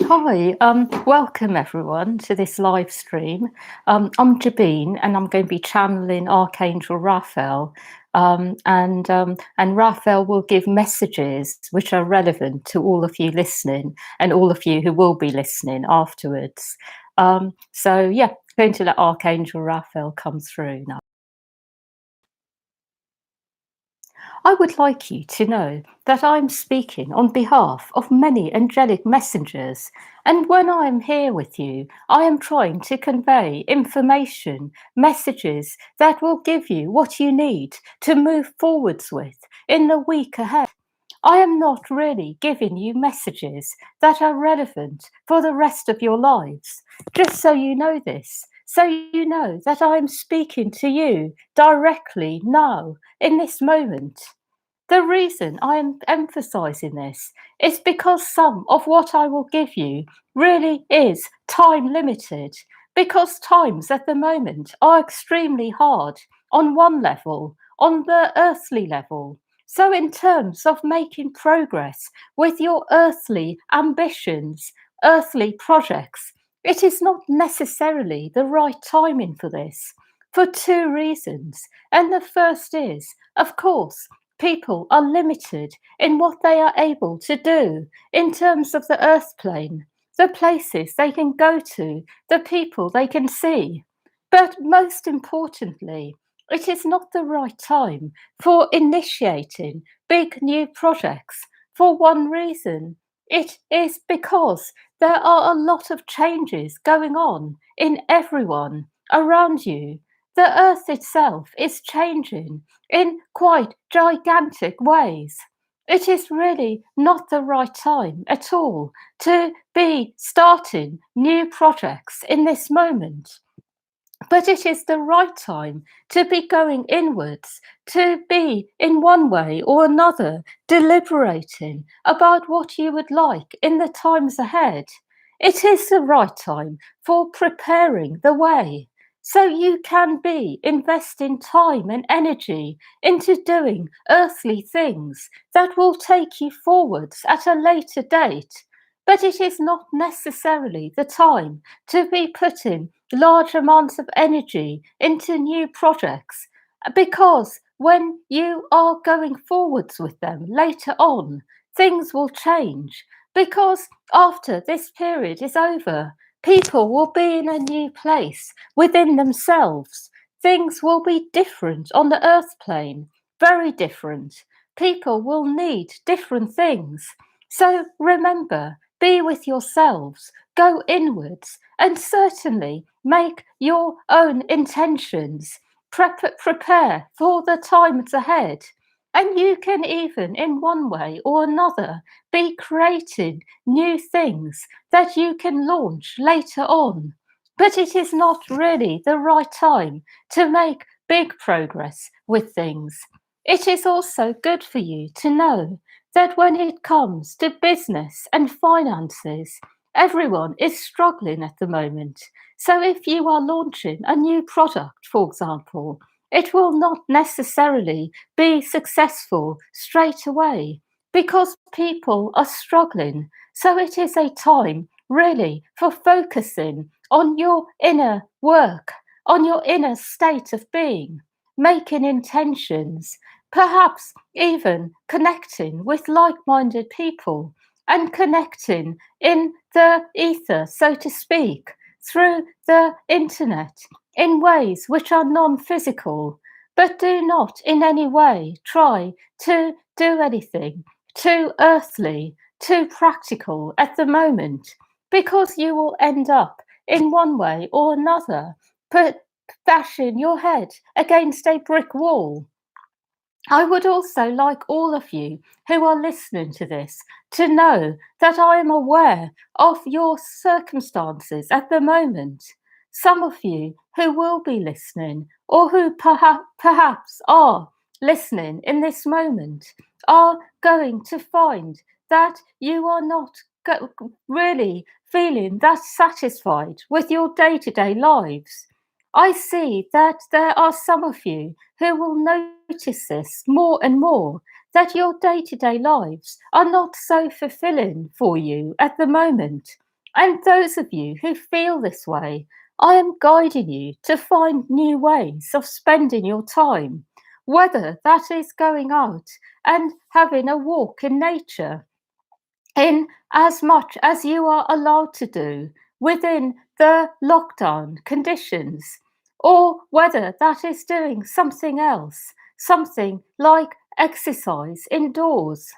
Hi, welcome everyone to this live stream. I'm Jabine, and I'm going to be channeling Archangel Raphael, and Raphael will give messages which are relevant to all of you listening and all of you who will be listening afterwards. So yeah, going to let Archangel Raphael come through now. I would like you to know that I am speaking on behalf of many angelic messengers, and when I am here with you, I am trying to convey information, messages that will give you what you need to move forwards with in the week ahead. I am not really giving you messages that are relevant for the rest of your lives. Just so you know this, so you know that I am speaking to you directly now, in this moment. The reason I am emphasizing this is because some of what I will give you really is time limited, because times at the moment are extremely hard on one level, on the earthly level. So, in terms of making progress with your earthly ambitions, earthly projects, it is not necessarily the right timing for this for two reasons. And the first is, of course, people are limited in what they are able to do in terms of the earth plane, the places they can go to, the people they can see. But most importantly, it is not the right time for initiating big new projects for one reason. It is because there are a lot of changes going on in everyone around you. The earth itself is changing in quite gigantic ways. It is really not the right time at all to be starting new projects in this moment. But it is the right time to be going inwards, to be, in one way or another, deliberating about what you would like in the times ahead. It is the right time for preparing the way, so you can be investing time and energy into doing earthly things that will take you forwards at a later date. But it is not necessarily the time to be putting large amounts of energy into new projects, because when you are going forwards with them later on, things will change. Because after this period is over, people will be in a new place within themselves. Things will be different on the earth plane, very different. People will need different things. So remember, be with yourselves, go inwards, and certainly make your own intentions. Prepare for the times ahead. And you can even, in one way or another, be creating new things that you can launch later on. But it is not really the right time to make big progress with things. It is also good for you to know that when it comes to business and finances, everyone is struggling at the moment. So, if you are launching a new product, for example, it will not necessarily be successful straight away because people are struggling. So, it is a time really for focusing on your inner work, on your inner state of being, making intentions, perhaps even connecting with like minded people and connecting in the ether, so to speak, through the internet in ways which are non physical. But do not in any way try to do anything too earthly, too practical at the moment, because you will end up in one way or another, bashing your head against a brick wall. I would also like all of you who are listening to this to know that I am aware of your circumstances at the moment. Some of you who will be listening, or who perhaps are listening in this moment, are going to find that you are not really feeling that satisfied with your day to day lives. I see that there are some of you who will notice this more and more, that your day to day lives are not so fulfilling for you at the moment. And those of you who feel this way, I am guiding you to find new ways of spending your time, whether that is going out and having a walk in nature, in as much as you are allowed to do within the lockdown conditions, or whether that is doing something else, something like exercise indoors.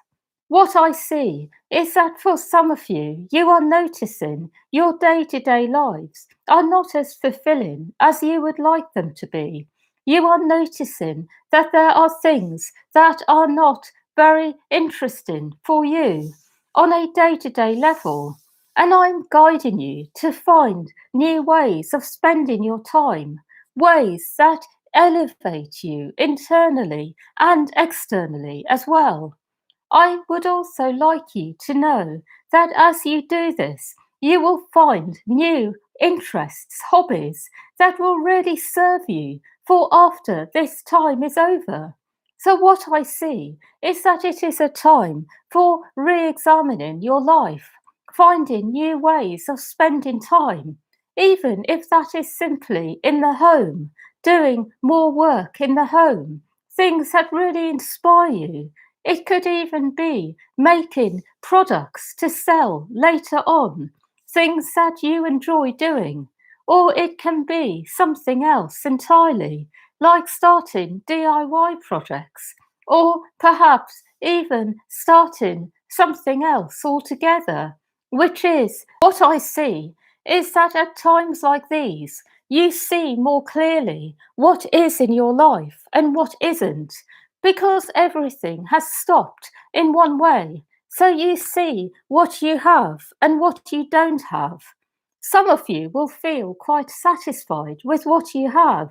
What I see is that for some of you, you are noticing your day to day lives are not as fulfilling as you would like them to be. You are noticing that there are things that are not very interesting for you on a day to day level. And I'm guiding you to find new ways of spending your time, ways that elevate you internally and externally as well. I would also like you to know that as you do this, you will find new interests, hobbies that will really serve you for after this time is over. So, what I see is that it is a time for re examining your life, finding new ways of spending time, even if that is simply in the home, doing more work in the home, things that really inspire you. It could even be making products to sell later on, things that you enjoy doing. Or it can be something else entirely, like starting DIY projects, or perhaps even starting something else altogether, which is what I see is that at times like these, you see more clearly what is in your life and what isn't, because everything has stopped in one way. So you see what you have and what you don't have. Some of you will feel quite satisfied with what you have.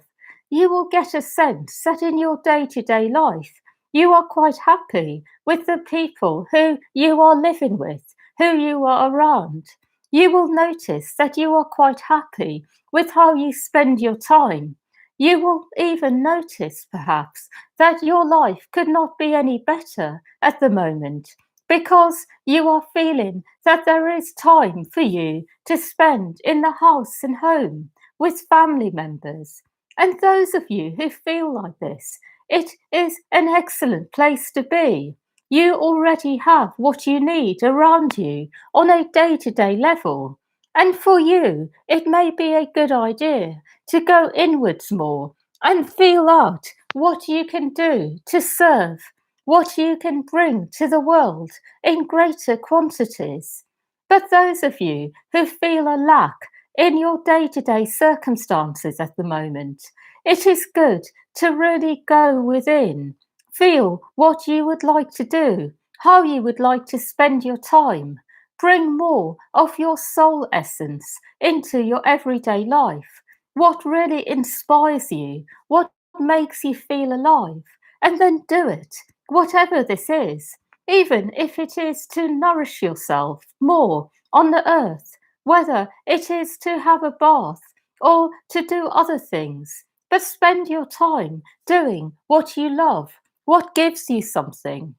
You will get a sense that in your day to day life, you are quite happy with the people who you are living with, who you are around. You will notice that you are quite happy with how you spend your time. You will even notice, perhaps, that your life could not be any better at the moment because you are feeling that there is time for you to spend in the house and home with family members. And those of you who feel like this, it is an excellent place to be. You already have what you need around you on a day to day level. And for you, it may be a good idea to go inwards more and feel out what you can do to serve, what you can bring to the world in greater quantities. But those of you who feel a lack in your day to day circumstances at the moment, it is good to really go within, feel what you would like to do, how you would like to spend your time, bring more of your soul essence into your everyday life, what really inspires you, what makes you feel alive, and then do it, whatever this is, even if it is to nourish yourself more on the earth, whether it is to have a bath or to do other things. But spend your time doing what you love, what gives you something.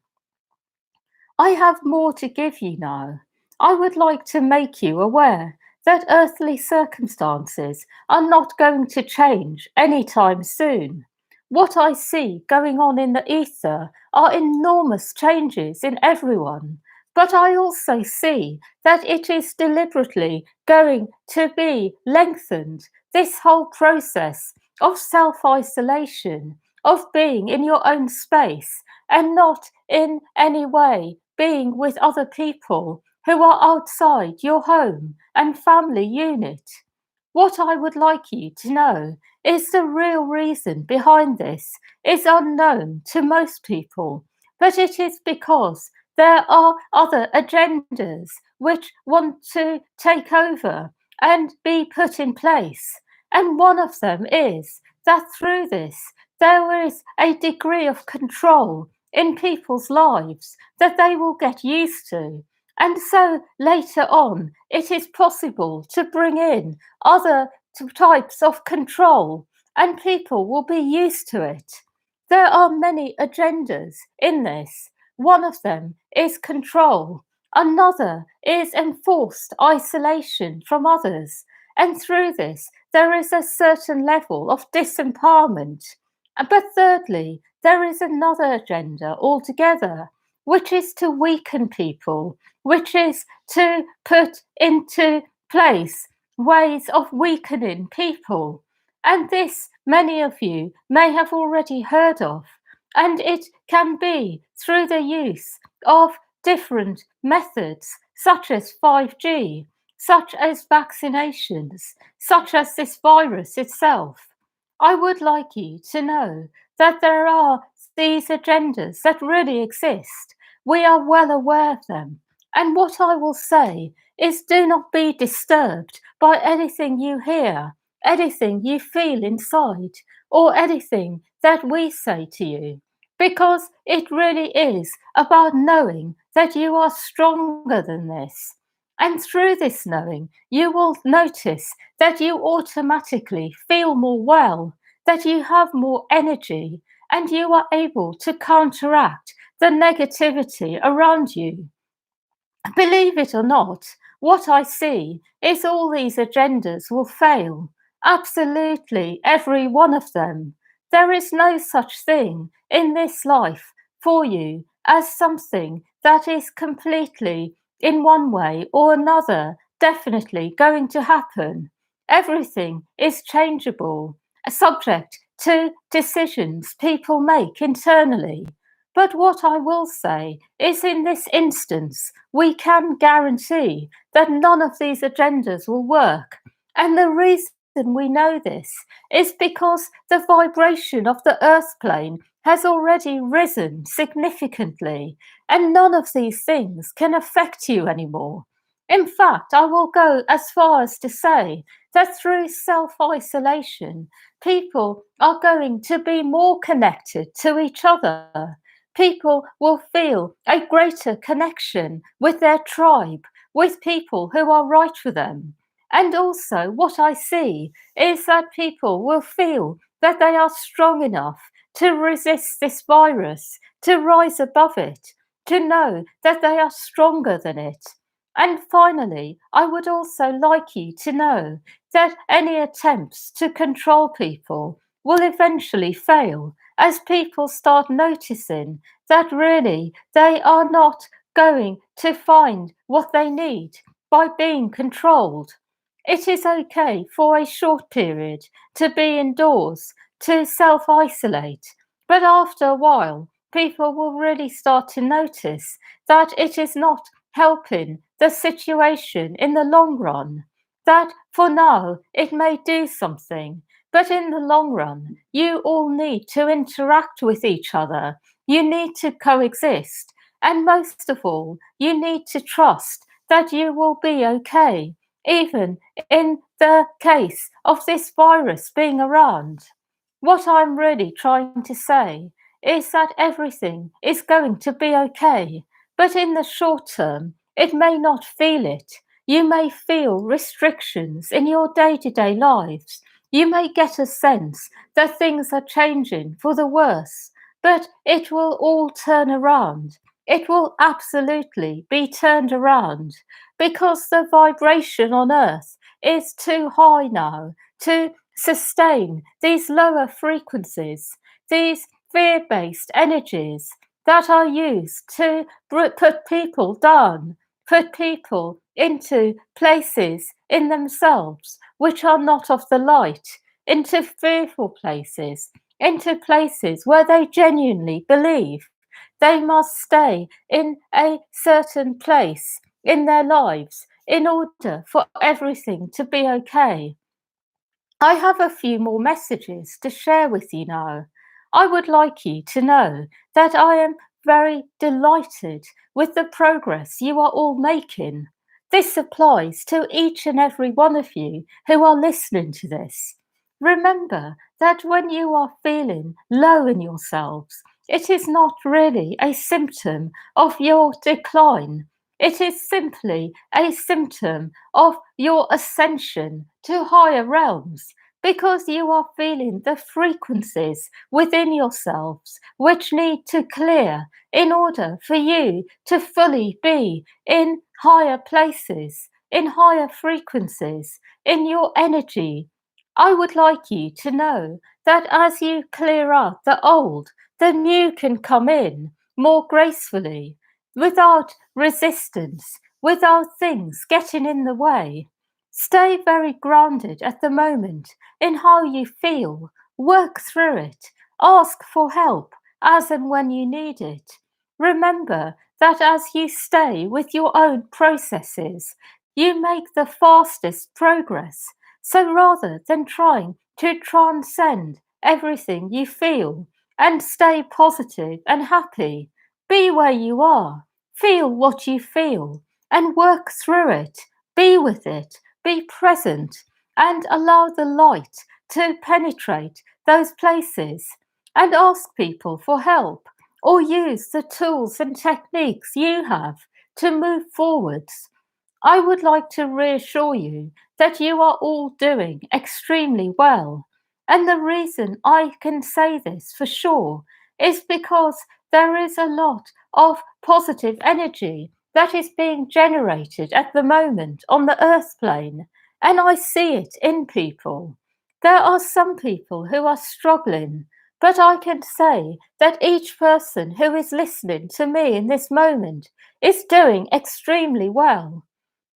I have more to give you now. I would like to make you aware that earthly circumstances are not going to change anytime soon. What I see going on in the ether are enormous changes in everyone, but I also see that it is deliberately going to be lengthened, this whole process of self isolation, of being in your own space and not in any way being with other people who are outside your home and family unit. What I would like you to know is the real reason behind this is unknown to most people, but it is because there are other agendas which want to take over and be put in place. And one of them is that through this, there is a degree of control in people's lives that they will get used to. And so later on, it is possible to bring in other types of control, and people will be used to it. There are many agendas in this. One of them is control. Another is enforced isolation from others, and through this there is a certain level of disempowerment. But thirdly, there is another agenda altogether, which is to weaken people, which is to put into place ways of weakening people. And this many of you may have already heard of, and it can be through the use of different methods, such as 5G, such as vaccinations, such as this virus itself. I would like you to know that there are these agendas that really exist. We are well aware of them. And what I will say is do not be disturbed by anything you hear, anything you feel inside, or anything that we say to you, because it really is about knowing that you are stronger than this. And through this knowing, you will notice that you automatically feel more well, that you have more energy, and you are able to counteract the negativity around you. Believe it or not, what I see is all these agendas will fail. Absolutely every one of them. There is no such thing in this life for you as something that is completely, in one way or another, definitely going to happen. Everything is changeable, subject to decisions people make internally. But what I will say is, in this instance, we can guarantee that none of these agendas will work. And the reason we know this is because the vibration of the earth plane has already risen significantly, and none of these things can affect you anymore. In fact, I will go as far as to say that through self isolation, people are going to be more connected to each other. People will feel a greater connection with their tribe, with people who are right for them. And also, what I see is that people will feel that they are strong enough to resist this virus, to rise above it, to know that they are stronger than it. And finally, I would also like you to know that any attempts to control people will eventually fail as people start noticing that really they are not going to find what they need by being controlled. It is okay for a short period to be indoors, to self isolate, but after a while, people will really start to notice that it is not helping the situation in the long run. That for now it may do something, but in the long run, you all need to interact with each other. You need to coexist. And most of all, you need to trust that you will be okay, even in the case of this virus being around. What I'm really trying to say is that everything is going to be okay, but in the short term, it may not feel it. You may feel restrictions in your day to day lives. You may get a sense that things are changing for the worse, but it will all turn around. It will absolutely be turned around because the vibration on Earth is too high now to sustain these lower frequencies, these fear based energies that are used to put people down, put people into places in themselves which are not of the light, into fearful places, into places where they genuinely believe they must stay in a certain place in their lives in order for everything to be okay. I have a few more messages to share with you now. I would like you to know that I am very delighted with the progress you are all making. This applies to each and every one of you who are listening to this. Remember that when you are feeling low in yourselves, it is not really a symptom of your decline. It is simply a symptom of your ascension to higher realms. because you are feeling the frequencies within yourselves which need to clear in order for you to fully be in higher places, in higher frequencies, in your energy. I would like you to know that as you clear out the old, the new can come in more gracefully, without resistance, without things getting in the way. Stay very grounded at the moment in how you feel. Work through it. Ask for help as and when you need it. Remember that as you stay with your own processes, you make the fastest progress. So rather than trying to transcend everything you feel and stay positive and happy, be where you are, feel what you feel, and work through it. Be with it, be present, and allow the light to penetrate those places. And ask people for help, or use the tools and techniques you have to move forwards. I would like to reassure you that you are all doing extremely well. And the reason I can say this for sure is because there is a lot of positive energy that is being generated at the moment on the earth plane, and I see it in people. There are some people who are struggling, but I can say that each person who is listening to me in this moment is doing extremely well.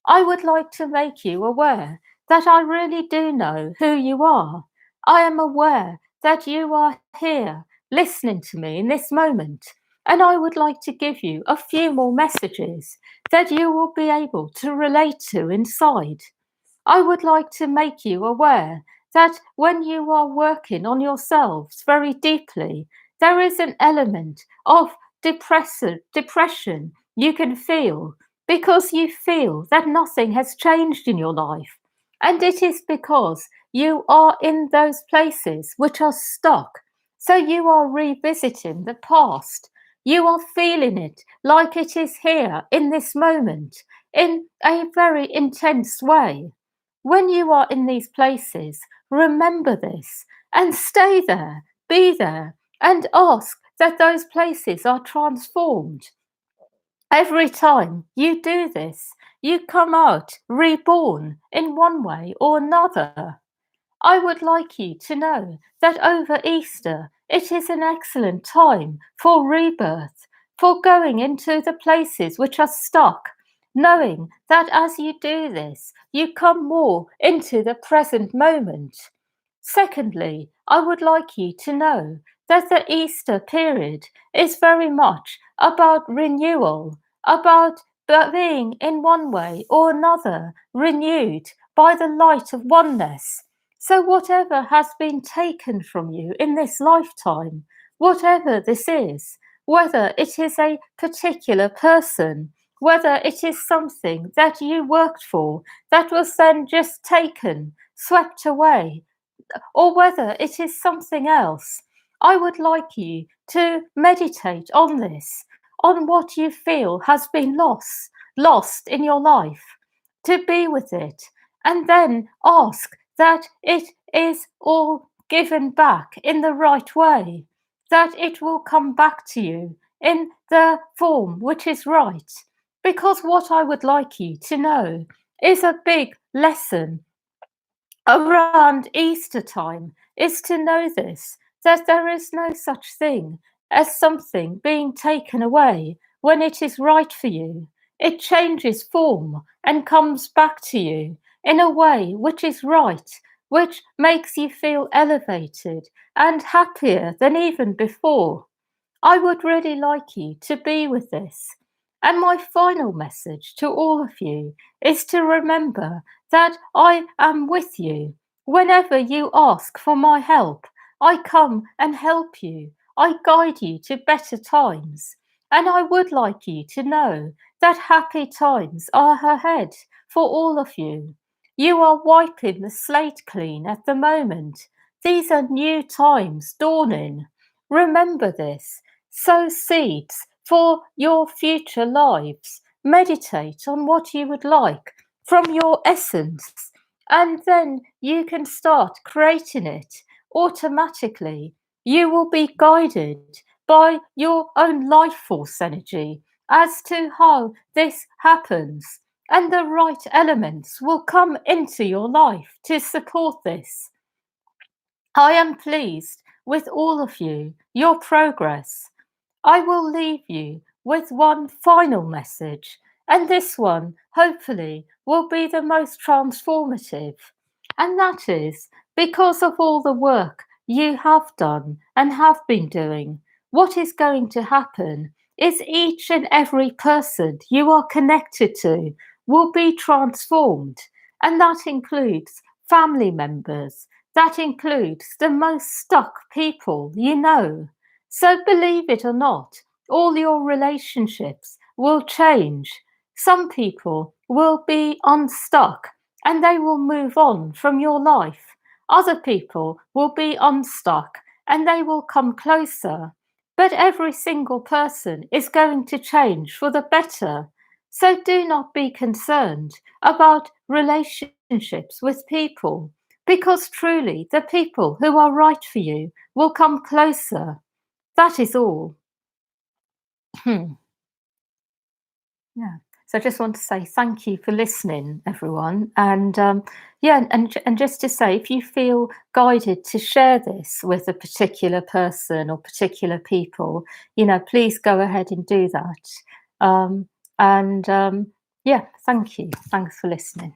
I would like to make you aware that I really do know who you are. I am aware that you are here listening to me in this moment, and I would like to give you a few more messages that you will be able to relate to inside. I would like to make you aware that when you are working on yourselves very deeply, there is an element of depression you can feel because you feel that nothing has changed in your life. And it is because you are in those places which are stuck. So you are revisiting the past. You are feeling it like it is here in this moment in a very intense way. When you are in these places, remember this and stay there, be there, and ask that those places are transformed. Every time you do this, you come out reborn in one way or another. I would like you to know that over Easter it is an excellent time for rebirth, for going into the places which are stuck, knowing that as you do this, you come more into the present moment. Secondly, I would like you to know that the Easter period is very much about renewal, about being in one way or another renewed by the light of oneness. So, whatever has been taken from you in this lifetime, whatever this is, whether it is a particular person, whether it is something that you worked for that was then just taken, swept away, or whether it is something else, I would like you to meditate on this, on what you feel has been lost in your life, to be with it, and then ask that it is all given back in the right way, that it will come back to you in the form which is right. Because what I would like you to know is a big lesson around Easter time is to know this, that there is no such thing as something being taken away when it is right for you. It changes form and comes back to you in a way which is right, which makes you feel elevated and happier than even before. I would really like you to be with this. And my final message to all of you is to remember that I am with you. Whenever you ask for my help, I come and help you. I guide you to better times. And I would like you to know that happy times are ahead for all of you. You are wiping the slate clean at the moment. These are new times dawning. Remember this. Sow seeds for your future lives. Meditate on what you would like from your essence and then you can start creating it automatically. You will be guided by your own life force energy as to how this happens, and the right elements will come into your life to support this. I am pleased with all of you, your progress. I will leave you with one final message, and this one, hopefully, will be the most transformative. And that is because of all the work you have done and have been doing, what is going to happen is each and every person you are connected to will be transformed. And that includes family members, that includes the most stuck people you know. So, believe it or not, all your relationships will change. Some people will be unstuck and they will move on from your life. Other people will be unstuck and they will come closer. But every single person is going to change for the better. So do not be concerned about relationships with people, because truly the people who are right for you will come closer. That is all. Hmm. Yeah. So I just want to say thank you for listening, everyone. And yeah, and just to say, if you feel guided to share this with a particular person or particular people, please go ahead and do that. Um, and yeah, thank you. Thanks for listening.